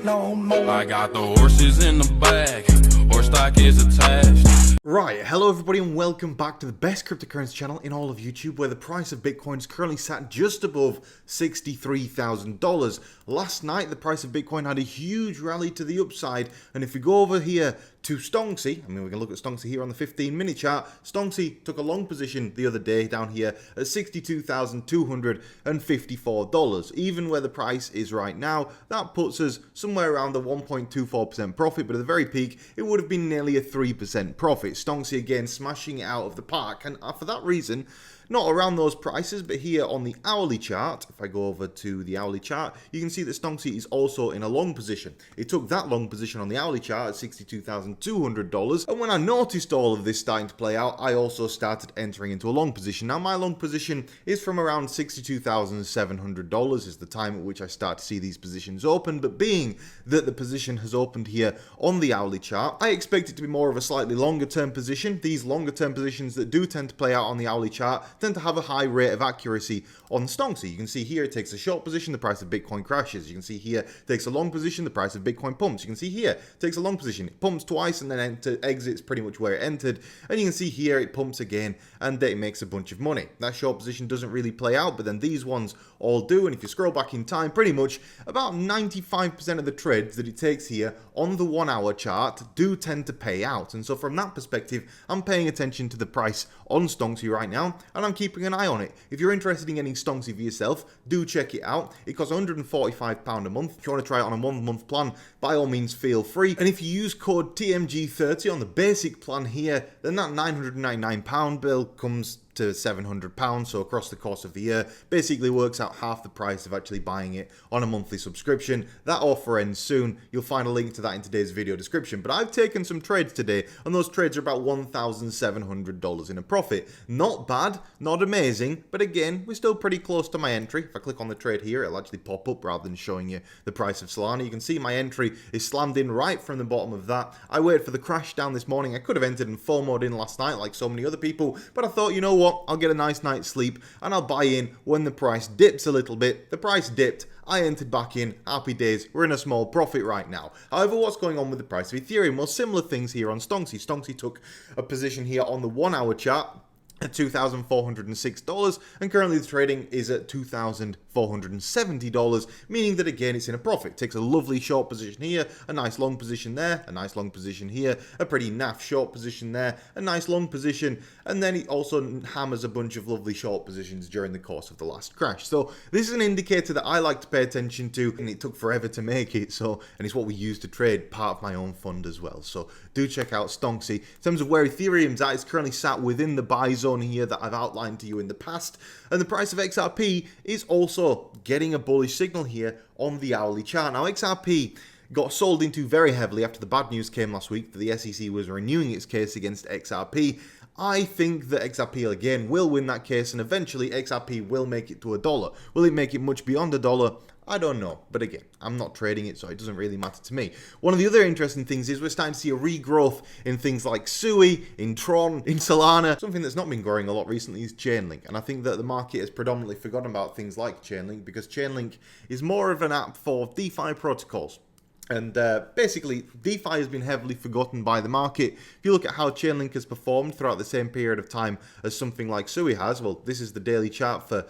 No more. I got the horses in the back, horse stock is attached. Right, hello everybody and welcome back to the best cryptocurrency channel in all of YouTube, where the price of Bitcoin is currently sat just above $63,000. Last night the price of Bitcoin had a huge rally to the upside, and if we go over here to Stonksy, we can look at Stonksy here on the 15-minute chart. Stonksy took a long position the other day down here at $62,254. Even where the price is right now, that puts us somewhere around the 1.24% profit, but at the very peak, it would have been nearly a 3% profit. Stonksy again smashing it out of the park, and for that reason, not around those prices, but here on the hourly chart, if I go over to the hourly chart, you can see that Stonksy is also in a long position. It took that long position on the hourly chart at $62,200, and when I noticed all of this starting to play out, I also started entering into a long position. Now my long position is from around $62,700 is the time at which I start to see these positions open, but being that the position has opened here on the hourly chart, I expect it to be more of a slightly longer term position. These longer term positions that do tend to play out on the hourly chart tend to have a high rate of accuracy on Stonksy. You can see here it takes a short position, the price of Bitcoin crashes. You can see here it takes a long position, the price of Bitcoin pumps. You can see here it takes a long position, it pumps twice and then exits pretty much where it entered. And you can see here it pumps again and it makes a bunch of money. That short position doesn't really play out, but then these ones all do. And if you scroll back in time, pretty much about 95% of the trades that it takes here on the 1 hour chart do tend to pay out. And so from that perspective, I'm paying attention to the price on Stonksy right now, and I'm keeping an eye on it. If you're interested in getting Stonksy for yourself, do check it out. It costs £145 a month. If you want to try it on a 1 month plan, by all means feel free. And if you use code TMG30 on the basic plan here, then that £999 bill comes to £700, so across the course of the year basically works out half the price of actually buying it on a monthly subscription. That offer ends soon. You'll find a link to that in today's video description, but I've taken some trades today and those trades are about $1,700 in a profit. Not bad, not amazing, but again, we're still pretty close to my entry. If I click on the trade here, it'll actually pop up rather than showing you the price of Solana. You can see my entry is slammed in right from the bottom of that. I waited for the crash down this morning. I could have entered and FOMO'd in last night like so many other people, but I thought, you know what, I'll get a nice night's sleep and I'll buy in when the price dips a little bit. The price dipped, I entered back in, happy days, we're in a small profit right now. However, what's going on with the price of Ethereum? Well, similar things here on Stonksy. Stonksy took a position here on the 1 hour chart at $2,406, and currently the trading is at $2,470, meaning that again it's in a profit. It takes a lovely short position here, a nice long position there, a nice long position here, a pretty naff short position there, a nice long position, and then it also hammers a bunch of lovely short positions during the course of the last crash. So this is an indicator that I like to pay attention to, and it took forever to make it, and it's what we use to trade, part of my own fund as well. So do check out Stonksy. In terms of where Ethereum's at, it's currently sat within the buy zone here that I've outlined to you in the past, and the price of XRP is also getting a bullish signal here on the hourly chart. Now XRP got sold into very heavily after the bad news came last week that the SEC was renewing its case against XRP. I think that XRP again will win that case, and eventually XRP will make it to $1. Will it make it much beyond $1? I don't know, but again, I'm not trading it, so it doesn't really matter to me. One of the other interesting things is we're starting to see a regrowth in things like Sui, in Tron, in Solana. Something that's not been growing a lot recently is Chainlink, and I think that the market has predominantly forgotten about things like Chainlink because Chainlink is more of an app for DeFi protocols. And basically, DeFi has been heavily forgotten by the market. If you look at how Chainlink has performed throughout the same period of time as something like Sui has, well, this is the daily chart for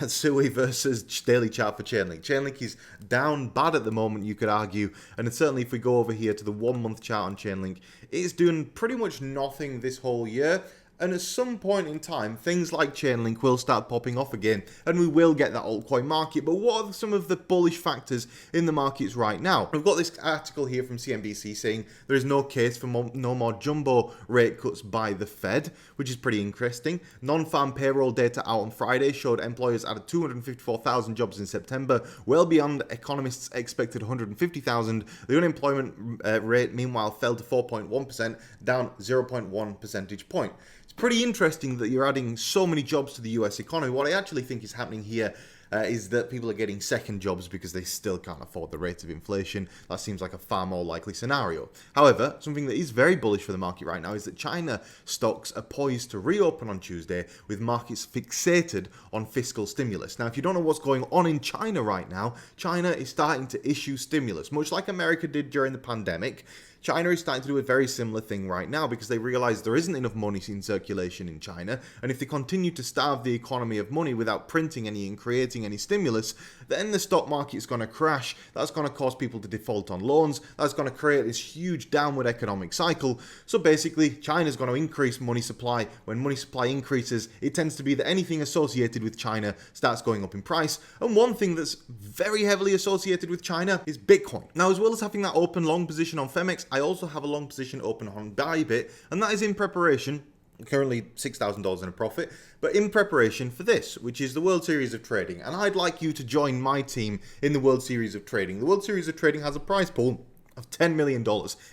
Sui versus daily chart for Chainlink. Chainlink is down bad at the moment, you could argue, and certainly if we go over here to the 1 month chart on Chainlink, it's doing pretty much nothing this whole year. And at some point in time, things like Chainlink will start popping off again, and we will get that altcoin market. But what are some of the bullish factors in the markets right now? We've got this article here from CNBC saying there is no case for no more jumbo rate cuts by the Fed, which is pretty interesting. Non-farm payroll data out on Friday showed employers added 254,000 jobs in September, well beyond economists' expected 150,000. The unemployment rate, meanwhile, fell to 4.1%, down 0.1 percentage point. Pretty interesting that you're adding so many jobs to the US economy. What I actually think is happening here is that people are getting second jobs because they still can't afford the rate of inflation. That seems like a far more likely scenario. However, something that is very bullish for the market right now is that China stocks are poised to reopen on Tuesday with markets fixated on fiscal stimulus. Now, if you don't know what's going on in China right now, China is starting to issue stimulus, much like America did during the pandemic. China is starting to do a very similar thing right now because they realize there isn't enough money in circulation in China, and if they continue to starve the economy of money without printing any and creating any stimulus, then the stock market is going to crash. That's going to cause people to default on loans. That's going to create this huge downward economic cycle. So basically, China's going to increase money supply. When money supply increases, it tends to be that anything associated with China starts going up in price. And one thing that's very heavily associated with China is Bitcoin. Now, as well as having that open long position on PHEMEX, I also have a long position open on BYBIT, and that is in preparation. Currently $6,000 in a profit, but in preparation for this, which is the World Series of Trading. And I'd like you to join my team in the World Series of Trading. The World Series of Trading has a prize pool of $10 million.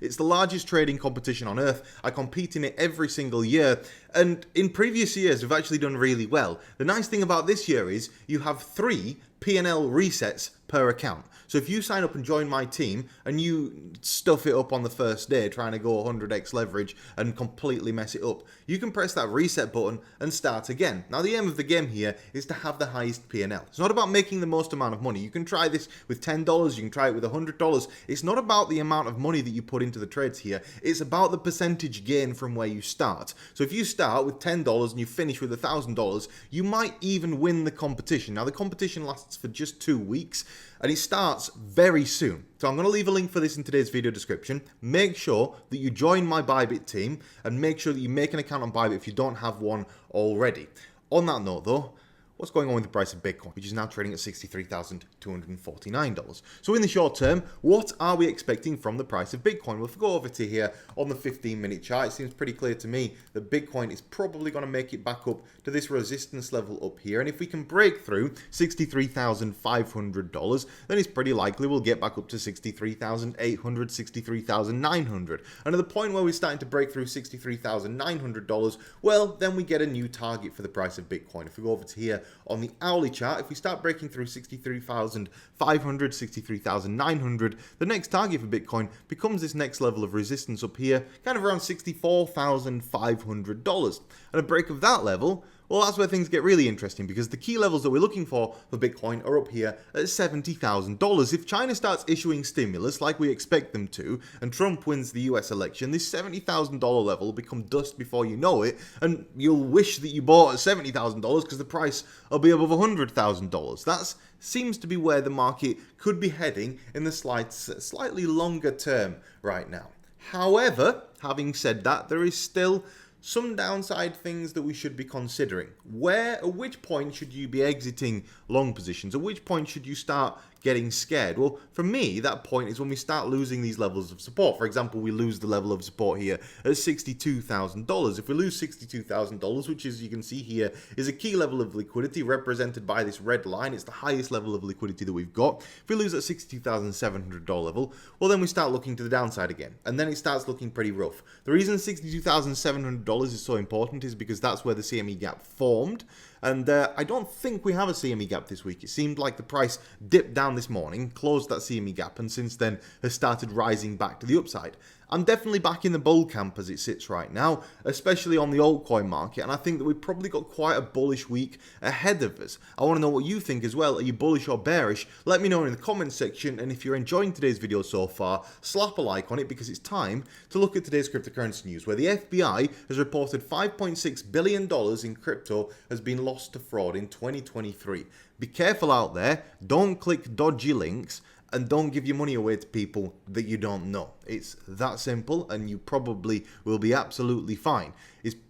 It's the largest trading competition on earth. I compete in it every single year, and in previous years we've actually done really well. The nice thing about this year is you have 3 P&L resets per account. So if you sign up and join my team and you stuff it up on the first day trying to go 100x leverage and completely mess it up, you can press that reset button and start again. Now, the aim of the game here is to have the highest P&L. It's not about making the most amount of money. You can try this with $10, you can try it with $100. It's not about the amount of money that you put into the trades here. It's about the percentage gain from where you start. So if you start with $10 and you finish with $1,000, you might even win the competition. Now, the competition lasts for just 2 weeks, and it starts very soon. So I'm going to leave a link for this in today's video description. Make sure that you join my BYBIT team, and make sure that you make an account on BYBIT if you don't have one already. On that note though, what's going on with the price of Bitcoin, which is now trading at $63,249. So in the short term, what are we expecting from the price of Bitcoin? Well, if we go over to here on the 15-minute chart, it seems pretty clear to me that Bitcoin is probably going to make it back up to this resistance level up here. And if we can break through $63,500, then it's pretty likely we'll get back up to $63,800, $63,900. And at the point where we're starting to break through $63,900, well, then we get a new target for the price of Bitcoin. If we go over to here on the hourly chart, if we start breaking through 63,500, 63,900, the next target for Bitcoin becomes this next level of resistance up here, kind of around $64,500. And a break of that level, well, that's where things get really interesting, because the key levels that we're looking for Bitcoin are up here at $70,000. If China starts issuing stimulus like we expect them to, and Trump wins the US election, this $70,000 level will become dust before you know it, and you'll wish that you bought at $70,000 because the price will be above $100,000. That seems to be where the market could be heading in the slightly longer term right now. However, having said that, there is still some downside things that we should be considering. At which point should you be exiting long positions? At which point should you start getting scared? Well, for me, that point is when we start losing these levels of support. For example, we lose the level of support here at $62,000. If we lose $62,000, which, as you can see here, is a key level of liquidity represented by this red line, it's the highest level of liquidity that we've got. If we lose at $62,700 level, well, then we start looking to the downside again, and then it starts looking pretty rough. The reason $62,700 is so important is because that's where the CME gap formed. And I don't think we have a CME gap this week. It seemed like the price dipped down this morning, closed that CME gap, and since then has started rising back to the upside. I'm definitely back in the bull camp as it sits right now, especially on the altcoin market, and I think that we've probably got quite a bullish week ahead of us. I want to know what you think as well. Are you bullish or bearish? Let me know in the comments section, and if you're enjoying today's video so far, slap a like on it, because it's time to look at today's cryptocurrency news, where the FBI has reported $5.6 billion in crypto has been lost to fraud in 2023. Be careful out there, don't click dodgy links, and don't give your money away to people that you don't know. It's that simple, and you probably will be absolutely fine.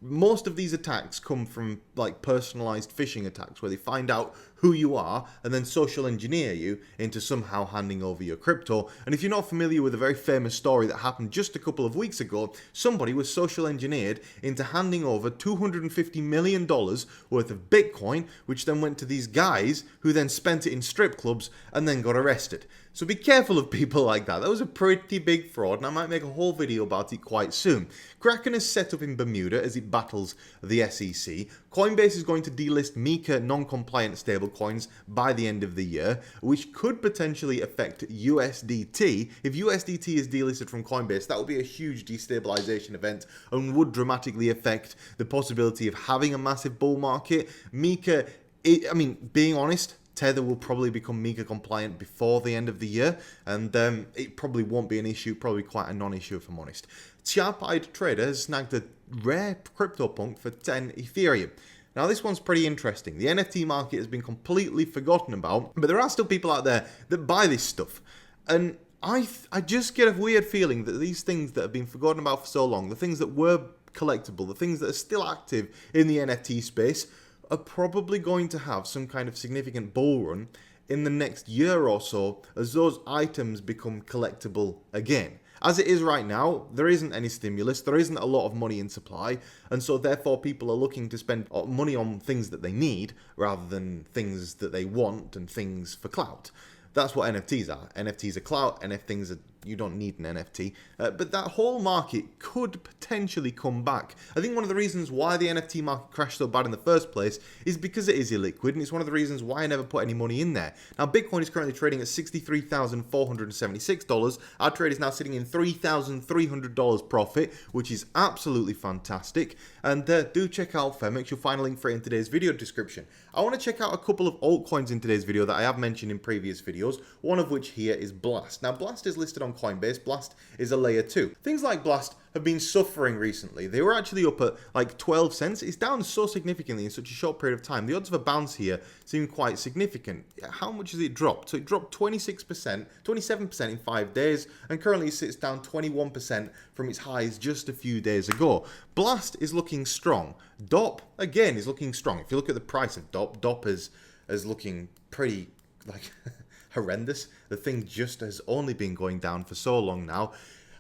Most of these attacks come from like personalized phishing attacks, where they find out who you are and then social engineer you into somehow handing over your crypto. And if you're not familiar with a very famous story that happened just a couple of weeks ago, somebody was social engineered into handing over $250 million worth of Bitcoin, which then went to these guys who then spent it in strip clubs and then got arrested. So be careful of people like that. That was a pretty big fraud, and I might make a whole video about it quite soon. Kraken is set up in Bermuda as it battles the SEC. Coinbase is going to delist MiCA non-compliant stablecoins by the end of the year, which could potentially affect USDT. If USDT is delisted from Coinbase, that would be a huge destabilization event and would dramatically affect the possibility of having a massive bull market. MiCA, being honest, Tether will probably become MiCA compliant before the end of the year, and it probably won't be an issue, probably quite a non-issue if I'm honest. Sharp-eyed trader has snagged a rare CryptoPunk for 10 Ethereum. Now this one's pretty interesting. The NFT market has been completely forgotten about, but there are still people out there that buy this stuff. And I just get a weird feeling that these things that have been forgotten about for so long, the things that were collectible, the things that are still active in the NFT space, are probably going to have some kind of significant bull run in the next year or so as those items become collectible again. As it is right now, there isn't any stimulus, there isn't a lot of money in supply, and so therefore people are looking to spend money on things that they need rather than things that they want and things for clout. That's what NFTs are. NFTs are clout, NFTs are, you don't need an NFT. But that whole market could potentially come back. I think one of the reasons why the NFT market crashed so bad in the first place is because it is illiquid, and it's one of the reasons why I never put any money in there. Now, Bitcoin is currently trading at $63,476. Our trade is now sitting in $3,300 profit, which is absolutely fantastic. And do check out PHEMEX. You'll find a link for it in today's video description. I want to check out a couple of altcoins in today's video that I have mentioned in previous videos, one of which here is Blast. Now, Blast is listed on Coinbase. Blast is a layer 2. Things like Blast have been suffering recently. They were actually up at like 12 cents. It's down so significantly in such a short period of time. The odds of a bounce here seem quite significant. How much has it dropped? So it dropped 26%, 27% in 5 days, and currently sits down 21% from its highs just a few days ago. Blast is looking strong. DOP, again, is looking strong. If you look at the price of DOP, DOP is looking pretty like horrendous. The thing just has only been going down for so long now.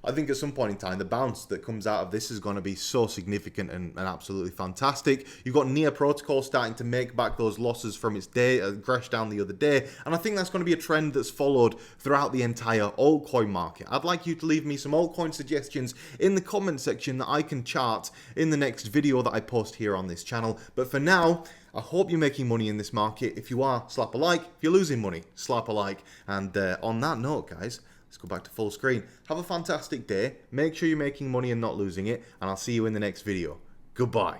I think at some point in time, the bounce that comes out of this is going to be so significant and absolutely fantastic. You've got Near Protocol starting to make back those losses from its day, crash down the other day, and I think that's going to be a trend that's followed throughout the entire altcoin market. I'd like you to leave me some altcoin suggestions in the comment section that I can chart in the next video that I post here on this channel. But for now, I hope you're making money in this market. If you are, slap a like. If you're losing money, slap a like. And on that note, guys, let's go back to full screen. Have a fantastic day. Make sure you're making money and not losing it. And I'll see you in the next video. Goodbye.